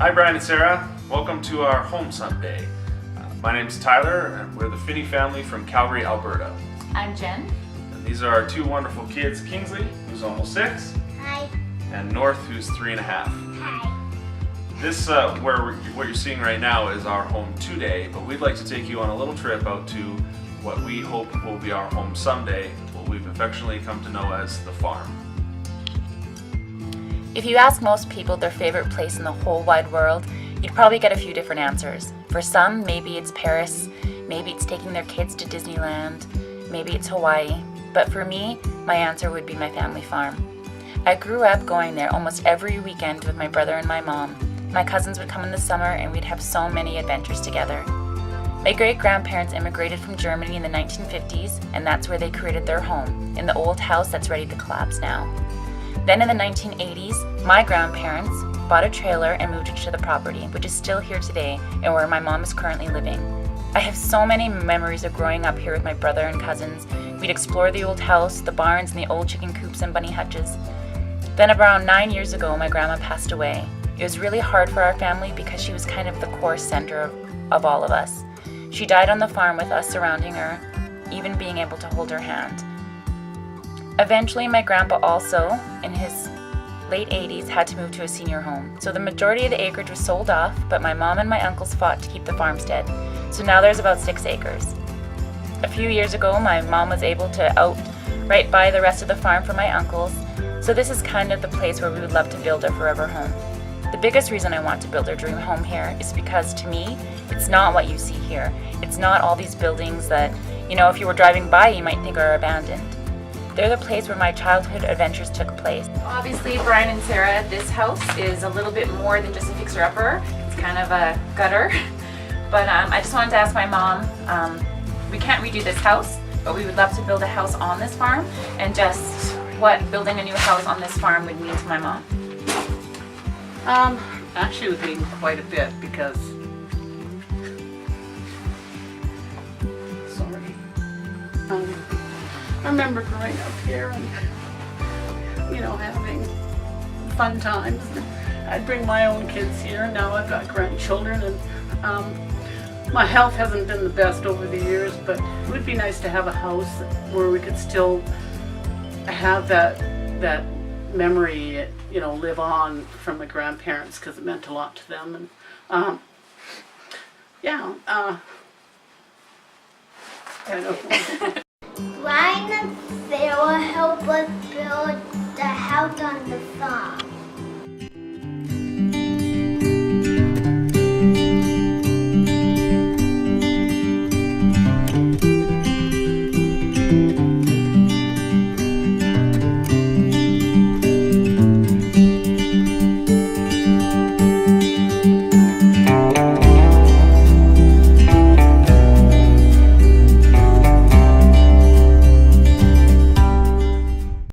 Hi Brian and Sarah, welcome to our home Sunday. My name's Tyler and we're the Finney family from Calgary, Alberta. I'm Jen. And these are our two wonderful kids, Kingsley, who's almost 6, Hi. and North, who's 3.5. Hi. This, what you're seeing right now is our home today, but we'd like to take you on a little trip out to what we hope will be our home someday, what we've affectionately come to know as the farm. If you ask most people their favorite place in the whole wide world, you'd probably get a few different answers. For some, maybe it's Paris, maybe it's taking their kids to Disneyland, maybe it's Hawaii. But for me, my answer would be my family farm. I grew up going there almost every weekend with my brother and my mom. My cousins would come in the summer and we'd have so many adventures together. My great-grandparents immigrated from Germany in the 1950s, and that's where they created their home, in the old house that's ready to collapse now. Then in the 1980s, my grandparents bought a trailer and moved into the property, which is still here today and where my mom is currently living. I have so many memories of growing up here with my brother and cousins. We'd explore the old house, the barns, and the old chicken coops and bunny hutches. Then around 9 years ago, my grandma passed away. It was really hard for our family because she was kind of the core center of all of us. She died on the farm with us surrounding her, even being able to hold her hand. Eventually, my grandpa also, in his late 80s, had to move to a senior home. So the majority of the acreage was sold off, but my mom and my uncles fought to keep the farmstead. So now there's about 6 acres. A few years ago, my mom was able to outright buy the rest of the farm for my uncles. So this is kind of the place where we would love to build our forever home. The biggest reason I want to build our dream home here is because to me, it's not what you see here. It's not all these buildings that, if you were driving by, you might think are abandoned. They're the place where my childhood adventures took place. Obviously, Brian and Sarah, this house is a little bit more than just a fixer-upper. It's kind of a gutter. But I just wanted to ask my mom, we can't redo this house, but we would love to build a house on this farm, and just what building a new house on this farm would mean to my mom. Actually it would mean quite a bit because, I remember growing up here and, having fun times. I'd bring my own kids here. Now I've got grandchildren, and my health hasn't been the best over the years, but it would be nice to have a house where we could still have that memory, live on from the grandparents, because it meant a lot to them. And I don't know. Brian and Sarah help us build the house on the farm.